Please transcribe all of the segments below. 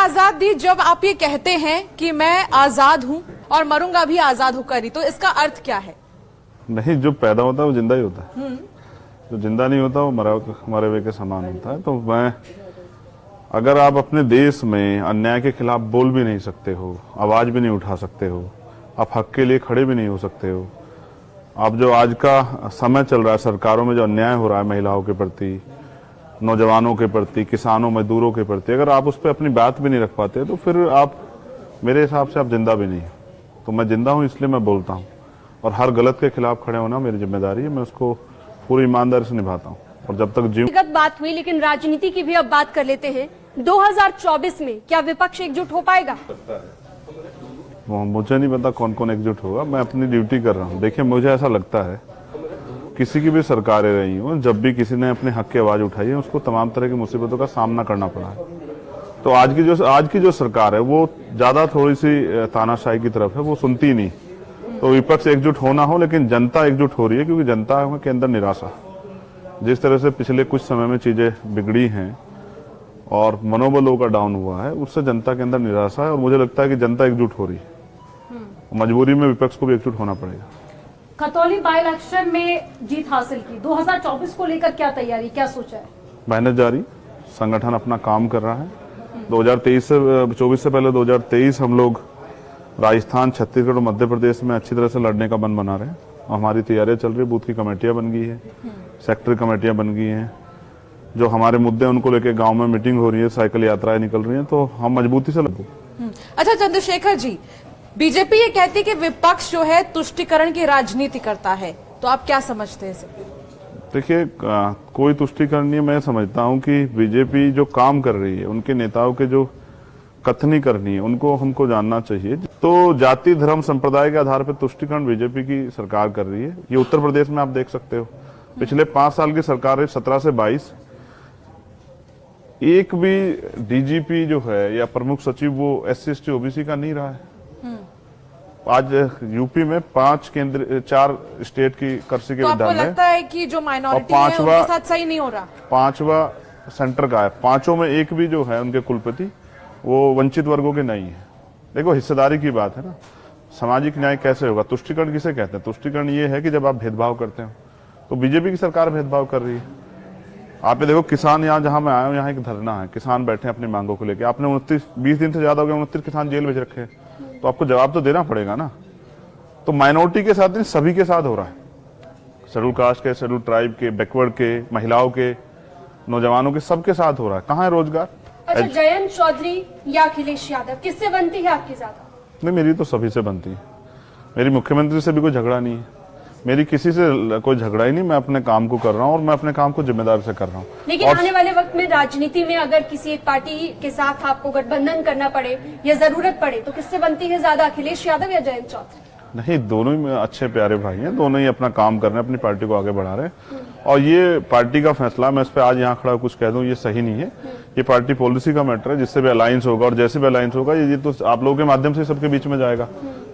आजादी जब आप ये कहते हैं कि मैं आजाद हूं और मरूंगा भी आजाद होकर ही, तो इसका अर्थ क्या है? नहीं, जो पैदा होता है वो जिंदा ही होता है, जो जिंदा नहीं होता वो मरे हुए के समान होता है। तो मैं, अगर आप अपने देश में अन्याय के खिलाफ बोल भी नहीं सकते हो, आवाज भी नहीं उठा सकते हो, आप हक के लिए खड़े भी नहीं हो सकते हो, आप जो आज का समय चल रहा है, सरकारों में जो अन्याय हो रहा है महिलाओं के प्रति, नौजवानों के प्रति, किसानों मजदूरों के प्रति, अगर आप उस पर अपनी बात भी नहीं रख पाते तो फिर आप, मेरे हिसाब से आप जिंदा भी नहीं। तो मैं जिंदा हूं इसलिए मैं बोलता हूं, और हर गलत के खिलाफ खड़े होना मेरी जिम्मेदारी है, मैं उसको पूरी ईमानदारी से निभाता हूं। और जब तक व्यक्तिगत बात हुई, लेकिन राजनीति की भी अब बात कर लेते हैं। 2024 में क्या विपक्ष एकजुट हो पाएगा? मुझे नहीं पता कौन कौन एकजुट होगा, मैं अपनी ड्यूटी कर रहा हूँ। देखिए, मुझे ऐसा लगता है किसी की भी सरकारें रही हो, जब भी किसी ने अपने हक की आवाज उठाई है उसको तमाम तरह की मुसीबतों का सामना करना पड़ा है। तो आज की जो सरकार है वो ज्यादा थोड़ी सी तानाशाही की तरफ है, वो सुनती नहीं। तो विपक्ष एकजुट होना हो, लेकिन जनता एकजुट हो रही है, क्योंकि जनता के अंदर निराशा, जिस तरह से पिछले कुछ समय में चीजें बिगड़ी हैं और मनोबल लोगों का डाउन हुआ है, उससे जनता के अंदर निराशा है। और मुझे लगता है कि जनता एकजुट हो रही है, मजबूरी में विपक्ष को भी एकजुट होना पड़ेगा। खतौली बाई इलेक्शन में जीत हासिल की, 2024 को लेकर क्या तैयारी, क्या सोचा है? मेहनत जारी, संगठन अपना काम कर रहा है। 2024 से पहले 2023 हम लोग राजस्थान, छत्तीसगढ़ और मध्य प्रदेश में अच्छी तरह से लड़ने का मन बना रहे हैं। हमारी तैयारियां चल रही है, बूथ की कमेटियां बन गई है, सेक्टर कमेटियां बन गई हैं, जो हमारे मुद्दे उनको लेके गांव में मीटिंग हो रही है, साइकिल यात्राएं निकल रही हैं, तो हम मजबूती से लड़ेंगे। अच्छा चंद्रशेखर जी, बीजेपी ये कहती है कि विपक्ष जो है तुष्टीकरण की राजनीति करता है, तो आप क्या समझते हैं इसे? देखिए, कोई तुष्टीकरण नहीं। मैं समझता हूं कि बीजेपी जो काम कर रही है, उनके नेताओं के जो कथनी करनी है, उनको हमको जानना चाहिए। तो जाति, धर्म, संप्रदाय के आधार पर तुष्टीकरण बीजेपी की सरकार कर रही है। ये उत्तर प्रदेश में आप देख सकते हो, पिछले 5 साल की सरकार है, 17 से 22, एक भी डीजीपी जो है या प्रमुख सचिव वो SC ST OBC का नहीं रहा है। आज यूपी में 4 स्टेट की कर्सी के विधान है। आपको लगता है कि जो माइनॉरिटी है उनके साथ सही नहीं हो रहा? 5वां सेंटर का है, 5 में एक भी जो है उनके कुलपति वो वंचित वर्गों के नहीं है। देखो, हिस्सेदारी की बात है ना, सामाजिक न्याय कैसे होगा? तुष्टीकरण किसे कहते हैं? तुष्टीकरण ये है कि जब आप भेदभाव करते हो, तो बीजेपी की सरकार भेदभाव कर रही है। आप ये देखो, किसान, यहाँ जहां मैं आया हूँ, यहाँ एक धरना है, किसान बैठे अपनी मांगों को लेकर। आपने 20 दिन से ज्यादा हो गया, 29 किसान जेल भेज रखे हैं, तो आपको जवाब तो देना पड़ेगा ना। तो माइनॉरिटी के साथ नहीं, सभी के साथ हो रहा है, शेड्यूल कास्ट के, शेड्यूल ट्राइब के, बैकवर्ड के, महिलाओं के, नौजवानों के, सबके साथ हो रहा है। कहाँ है रोजगार? अच्छा, जयंत चौधरी या अखिलेश यादव, किससे बनती है आपकी ज्यादा? नहीं, मेरी तो सभी से बनती है। मेरी मुख्यमंत्री से भी कोई झगड़ा नहीं है, मेरी किसी से कोई झगड़ा ही नहीं। मैं अपने काम को कर रहा हूँ और मैं अपने काम को जिम्मेदारी से कर रहा हूँ। लेकिन आने वाले वक्त में राजनीति में अगर किसी एक पार्टी के साथ आपको गठबंधन करना पड़े या जरूरत पड़े, तो किससे बनती है ज्यादा, अखिलेश यादव या जयंत चौधरी? नहीं, दोनों ही अच्छे प्यारे भाई हैं, दोनों ही अपना काम कर रहे हैं, अपनी पार्टी को आगे बढ़ा रहे हैं। और ये पार्टी का फैसला, मैं इस पे आज यहाँ खड़ा कुछ कह दूं, ये सही नहीं है। ये पार्टी पॉलिसी का मैटर है, जिससे भी अलायंस होगा और जैसे भी अलायंस होगा, ये तो आप लोगों के माध्यम से सबके बीच में जाएगा।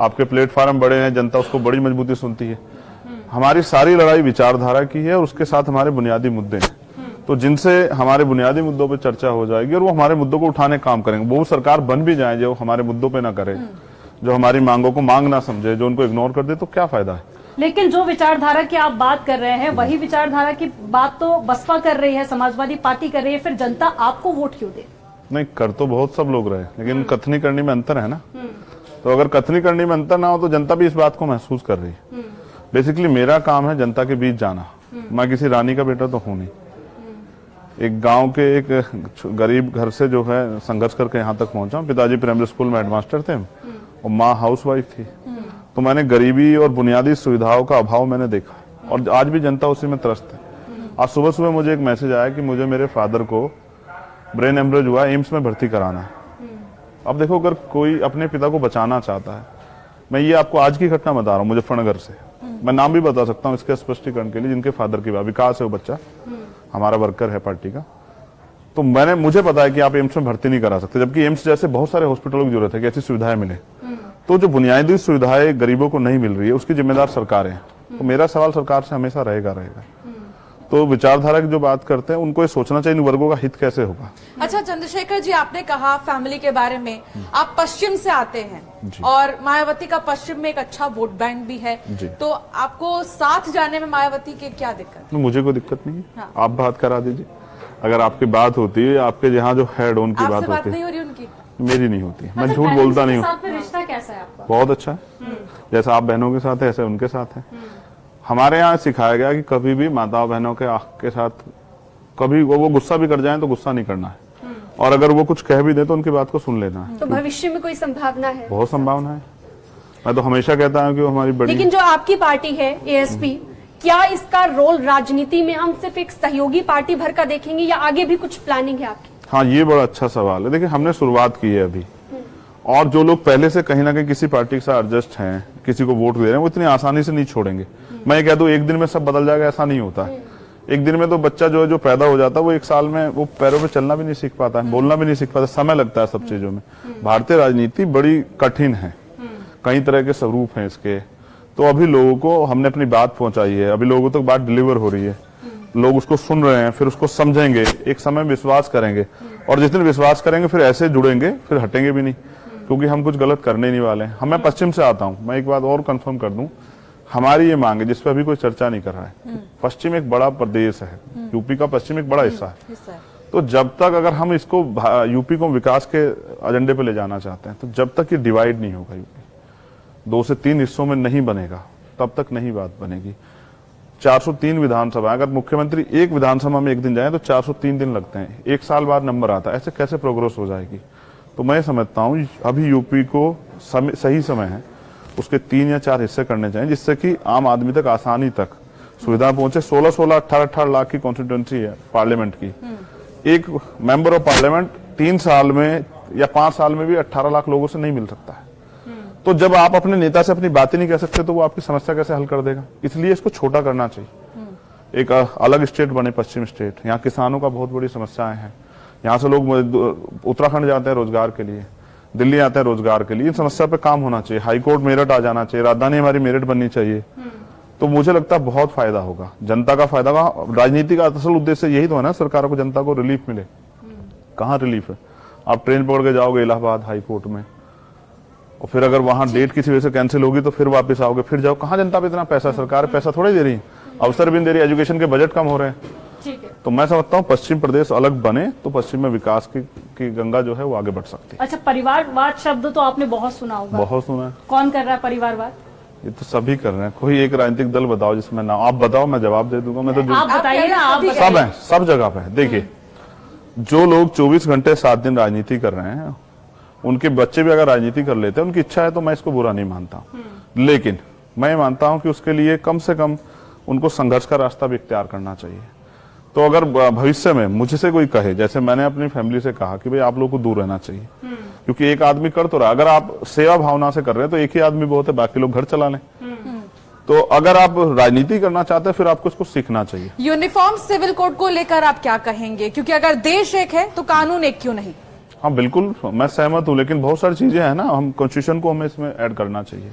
आपके प्लेटफॉर्म बड़े हैं, जनता उसको बड़ी मजबूती सुनती है। हमारी सारी लड़ाई विचारधारा की है और उसके साथ हमारे बुनियादी मुद्दे हैं। तो जिनसे हमारे बुनियादी मुद्दों पे चर्चा हो जाएगी और वो हमारे मुद्दों को उठाने का काम करेंगे। वो सरकार बन भी जाए जो हमारे मुद्दों पे ना करे, जो हमारी मांगों को मांग ना समझे, जो उनको इग्नोर कर दे, तो क्या फायदा है? लेकिन जो विचारधारा की आप बात कर रहे हैं, वही विचारधारा की बात तो बसपा कर रही है, समाजवादी पार्टी कर रही है, फिर जनता आपको वोट क्यों दे? नहीं, कर तो बहुत सब लोग रहे, लेकिन कथनी करनी में अंतर है ना। तो अगर कथनी करनी में अंतर ना हो तो जनता भी इस बात को महसूस कर रही है। बेसिकली मेरा काम है जनता के बीच जाना। मैं किसी रानी का बेटा तो हूं नहीं। एक गांव के एक गरीब घर से जो है संघर्ष करके यहाँ तक पहुंचा। पिताजी प्राइमरी स्कूल में हेडमास्टर थे और माँ हाउसवाइफ थी। तो मैंने गरीबी और बुनियादी सुविधाओं का अभाव मैंने देखा, और आज भी जनता उसी में त्रस्त है। आज सुबह सुबह मुझे एक मैसेज आया कि मुझे मेरे फादर को ब्रेन हेमरेज हुआ, एम्स में भर्ती कराना है। अब देखो, अगर कोई अपने पिता को बचाना चाहता है, मैं ये आपको आज की घटना बता रहा हूँ मुजफ्फरनगर से, मैं नाम भी बता सकता हूँ इसके स्पष्टीकरण के लिए, जिनके फादर की विकास है, वो बच्चा हमारा वर्कर है पार्टी का। तो मुझे पता है कि आप एम्स में भर्ती नहीं करा सकते, जबकि एम्स जैसे बहुत सारे हॉस्पिटलों की जरूरत है कि ऐसी सुविधाएं मिले। तो जो बुनियादी सुविधाएं गरीबों को नहीं मिल रही है, उसकी जिम्मेदार सरकार है। तो मेरा सवाल सरकार से हमेशा रहेगा। तो विचारधारा की जो बात करते हैं उनको ये सोचना चाहिए इन वर्गों का हित कैसे होगा। अच्छा चंद्रशेखर जी, आपने कहा फैमिली के बारे में, आप पश्चिम से आते हैं जी। और मायावती का पश्चिम में एक अच्छा वोट बैंक भी है, जी। तो आपको साथ जाने में मायावती के क्या दिक्कत? मुझे कोई दिक्कत नहीं है। हाँ। आप बात करा दीजिए, अगर आपकी बात होती है, आपके यहाँ जो हेड उनकी आपसे बात बात होती नहीं है, हो रही उनकी? मेरी नहीं होती। मैं झूठ बोलता नहीं हूँ। साथ में रिश्ता कैसा है आपका? बहुत अच्छा है, जैसा आप बहनों के साथ है ऐसे उनके साथ है। हमारे यहाँ सिखाया गया कि कभी भी माता बहनों के साथ कभी वो गुस्सा भी कर जाएं तो गुस्सा नहीं करना है, और अगर वो कुछ कह भी दे तो उनकी बात को सुन लेना है। तो भविष्य में कोई संभावना है? बहुत संभावना है। मैं तो हमेशा कहता हूँ कि वो हमारी बड़ी। लेकिन जो आपकी पार्टी है एएसपी, क्या इसका रोल राजनीति में हम सिर्फ एक सहयोगी पार्टी भर का देखेंगे या आगे भी कुछ प्लानिंग है आपकी? हाँ, ये बड़ा अच्छा सवाल है। देखिए, हमने शुरुआत की है अभी, और जो लोग पहले से कहीं ना कहीं किसी पार्टी के साथ एडजस्ट हैं, किसी को वोट दे रहे हैं, वो इतनी आसानी से नहीं छोड़ेंगे। मैं ये कह दूं एक दिन में सब बदल जाएगा, ऐसा नहीं होता है। एक दिन में तो बच्चा जो पैदा हो जाता है वो एक साल में वो पैरों पे चलना भी नहीं सीख पाता है, बोलना भी नहीं सीख पाता, समय लगता है सब चीजों में। भारतीय राजनीति बड़ी कठिन है, कई तरह के स्वरूप हैं इसके। तो अभी लोगों को हमने अपनी बात पहुंचाई है, अभी लोगों तक बात डिलीवर हो रही है, लोग उसको सुन रहे हैं, फिर उसको समझेंगे, एक समय विश्वास करेंगे, और जिस दिन विश्वास करेंगे फिर ऐसे जुड़ेंगे, फिर हटेंगे भी नहीं, क्योंकि हम कुछ गलत करने ही नहीं वाले हैं। मैं पश्चिम से आता हूं, मैं एक बात और कंफर्म कर दूं, हमारी ये मांग है जिस पे अभी कोई चर्चा नहीं कर रहा है। पश्चिम एक बड़ा प्रदेश है, यूपी का पश्चिम एक बड़ा हिस्सा है। तो जब तक अगर हम इसको यूपी को विकास के एजेंडे पे ले जाना चाहते हैं, तो जब तक ये डिवाइड नहीं होगा, यूपी 2 से 3 हिस्सों में नहीं बनेगा, तब तक नहीं बात बनेगी। 403 विधानसभा, अगर मुख्यमंत्री एक विधानसभा में एक दिन जाए तो 403 दिन लगते हैं, एक साल बाद नंबर आता है, ऐसे कैसे प्रोग्रेस हो जाएगी? तो मैं समझता हूँ अभी यूपी को सही समय है, उसके 3 या 4 हिस्से करने चाहिए, जिससे कि आम आदमी तक आसानी तक सुविधा पहुंचे। 16-16, 18-18 लाख की कॉन्स्टिट्यूंसी है पार्लियामेंट की। एक मेंबर ऑफ पार्लियामेंट 3 साल में या 5 साल में भी 18 लाख लोगों से नहीं मिल सकता है। तो जब आप अपने नेता से अपनी बातें नहीं कह सकते तो वो आपकी समस्या कैसे हल कर देगा? इसलिए इसको छोटा करना चाहिए, एक अलग स्टेट बने, पश्चिम स्टेट। यहाँ किसानों का बहुत बड़ी समस्याएं हैं, यहाँ से लोग उत्तराखंड जाते हैं रोजगार के लिए, दिल्ली आते हैं रोजगार के लिए। इन समस्या पे काम होना चाहिए, हाईकोर्ट मेरठ आ जाना चाहिए, राजधानी हमारी मेरठ बननी चाहिए। तो मुझे लगता है बहुत फायदा होगा, जनता का फायदा होगा। राजनीति का असल उद्देश्य यही तो है ना, सरकार को, जनता को रिलीफ मिले। कहाँ रिलीफ है? आप ट्रेन पकड़ के जाओगे इलाहाबाद हाईकोर्ट में, और फिर अगर वहां डेट किसी वजह से कैंसिल होगी तो फिर वापस आओगे, फिर जाओ। कहाँ जनता पे इतना पैसा? सरकार पैसा थोड़ा ही दे रही है, अवसर भी नहीं दे रही, एजुकेशन के बजट कम हो रहे हैं। ठीक है। तो मैं समझता हूँ पश्चिम प्रदेश अलग बने तो पश्चिम में विकास की गंगा जो है वो आगे बढ़ सकती है। अच्छा, परिवारवाद शब्द तो आपने बहुत सुना होगा। बहुत सुना है। कौन कर रहा है परिवारवाद? ये तो सभी कर रहे हैं। कोई एक राजनीतिक दल बताओ जिसमें ना, आप बताओ, मैं जवाब दे दूंगा। मैं तो आप बताइए ना, आप सब है, सब जगह पे है। देखिए, जो लोग 24 घंटे 7 दिन राजनीति कर रहे हैं, उनके बच्चे भी अगर राजनीति कर लेते हैं, उनकी इच्छा है, तो मैं इसको बुरा नहीं मानता। लेकिन मैं मानता हूं कि उसके लिए कम से कम उनको संघर्ष का रास्ता भी इख्तियार करना चाहिए। तो अगर भविष्य में मुझसे कोई कहे, जैसे मैंने अपनी फैमिली से कहा कि भाई आप लोगों को दूर रहना चाहिए, क्योंकि एक आदमी कर तो रहा, अगर आप सेवा भावना से कर रहे हैं तो एक ही आदमी बहुत है, बाकी लोग घर चला लें। तो अगर आप राजनीति करना चाहते हैं फिर आपको इसको सीखना चाहिए। यूनिफॉर्म सिविल कोड को लेकर आप क्या कहेंगे? क्योंकि अगर देश एक है तो कानून एक क्यों नहीं? हाँ बिल्कुल, मैं सहमत हूँ, लेकिन बहुत सारी चीजें हैं ना, हम कॉन्स्टिट्यूशन को हमें इसमें ऐड करना चाहिए।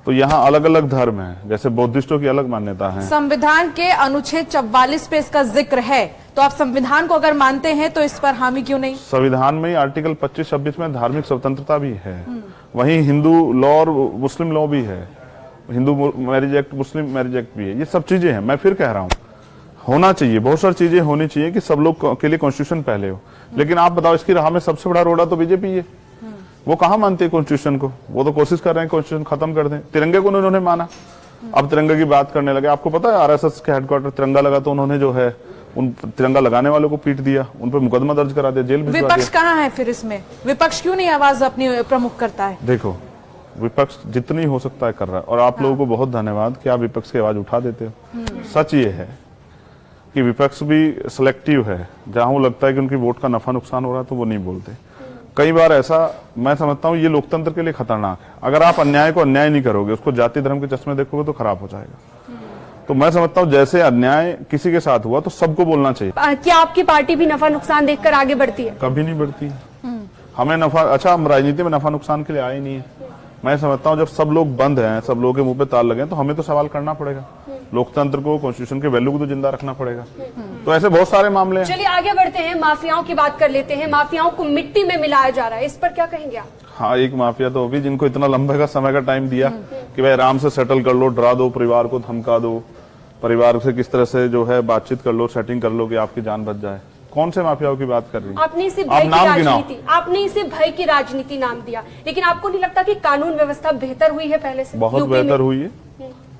तो यहाँ अलग अलग धर्म है, जैसे बौद्धिस्टों की अलग मान्यता है। संविधान के अनुच्छेद 44 पे इसका जिक्र है, तो आप संविधान को अगर मानते हैं तो इस पर हामी क्यों नहीं? संविधान में आर्टिकल 25-26 में धार्मिक स्वतंत्रता भी है, वहीं हिंदू लॉ और मुस्लिम लॉ भी है, हिंदू मैरिज एक्ट, मुस्लिम मैरिज एक्ट भी है। ये सब चीजें हैं। मैं फिर कह रहा हूँ, होना चाहिए, बहुत सारी चीजें होनी चाहिए कि सब लोग के लिए कॉन्स्टिट्यूशन पहले हो। लेकिन आप बताओ, इसकी राह में सबसे बड़ा रोड़ा तो बीजेपी है। वो कहाँ मानते हैं कॉन्स्टिट्यूशन को? वो तो कोशिश कर रहे हैं कॉन्स्टिट्यूशन खत्म कर दें। तिरंगे को उन्होंने माना, अब तिरंगे की बात करने लगे। आपको पता है आरएसएस के हेडक्वार्टर तिरंगा लगा तो उन्होंने जो है उन तिरंगा लगाने वालों को पीट दिया, उन पर मुकदमा दर्ज करा दिया, जेल भिजवा दिया। विपक्ष कहाँ है फिर इसमें? विपक्ष क्यों नहीं आवाज अपनी प्रमुख करता है? देखो, विपक्ष जितनी हो सकता है कर रहा है, और आप लोगों को बहुत धन्यवाद कि आप विपक्ष की आवाज उठा देते हो। सच ये है कि विपक्ष भी सिलेक्टिव है, जहां वो लगता है कि उनकी वोट का नफा नुकसान हो रहा है तो वो नहीं बोलते। कई बार ऐसा, मैं समझता हूँ ये लोकतंत्र के लिए खतरनाक है। अगर आप अन्याय को अन्याय नहीं करोगे, उसको जाति धर्म के चश्मे देखोगे तो खराब हो जाएगा। तो मैं समझता हूँ जैसे अन्याय किसी के साथ हुआ तो सबको बोलना चाहिए। क्या आपकी पार्टी भी नफा नुकसान देखकर आगे बढ़ती है? कभी नहीं बढ़ती है। हमें नफा, अच्छा हम राजनीति में नफा नुकसान के लिए आए नहीं है। मैं समझता हूँ जब सब लोग बंद हैं, सब लोगों के मुंह पे ताल लगे तो हमें तो सवाल करना पड़ेगा। लोकतंत्र को, कॉन्स्टिट्यूशन के वैल्यू को तो जिंदा रखना पड़ेगा। तो ऐसे बहुत सारे मामले हैं। चलिए आगे बढ़ते हैं, माफियाओं की बात कर लेते हैं। माफियाओं को मिट्टी में मिलाया जा रहा है, इस पर क्या कहेंगे आप? हाँ, एक माफिया तो अभी जिनको इतना लंबे का समय का टाइम दिया कि भाई आराम से सेटल कर लो, डरा दो परिवार को, धमका दो परिवार से, किस तरह से जो है बातचीत कर लो, सेटिंग कर लो कि आपकी जान बच जाए। कौन से माफियाओं की बात कर रही है? आपने इसे आप भय की नाम गिनाओ। राजनीति, आपने इसे भय की राजनीति नाम दिया, लेकिन आपको नहीं लगता कि कानून व्यवस्था बेहतर हुई है पहले से? बहुत यूपी में? बेहतर हुई है।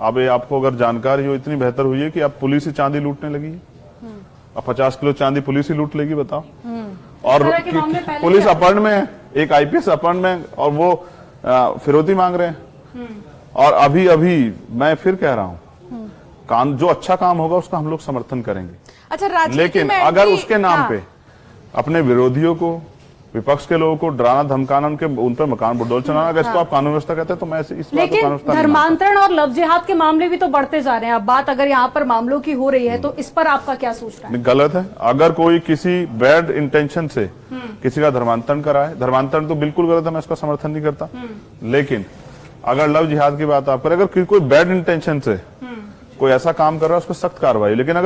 अब ये आपको अगर जानकारी हो, इतनी बेहतर हुई है कि अब पुलिस ही चांदी लूटने लगी है। अब 50 किलो चांदी पुलिस ही लूट लेगी, बताओ। और तरह के मामले पहले पुलिस भी अपहरण में है, एक आईपीएस अपहरण में, और वो फिरौती मांग रहे हैं। और अभी अभी मैं फिर कह रहा हूं, जो अच्छा काम होगा उसका हम लोग समर्थन करेंगे। अच्छा, राजनीति लेकिन में अगर एंटी- उसके नाम हाँ। पे अपने विरोधियों को, विपक्ष के लोगों को डराना धमकाना, उन पर मकान बुलडोल चलाना, अगर इसको आप कानून व्यवस्था कहते हैं तो मैं इस बात को कानून लेकिन व्यवस्था नहीं मानता। धर्मांतरण और लव जिहाद के मामले भी तो बढ़ते जा रहे हैं। अब बात अगर यहाँ पर मामलों की हो रही है तो इस पर आपका क्या सोचना है? गलत है। अगर कोई किसी बैड इंटेंशन से किसी का धर्मांतरण कराए, धर्मांतरण तो बिल्कुल गलत है, मैं इसका समर्थन नहीं करता। लेकिन अगर लव जिहाद की बात आप करें, अगर कोई बैड इंटेंशन से कोई ऐसा काम कर रहा है, उस पर सख्त कार्रवाई। लेकिन अगर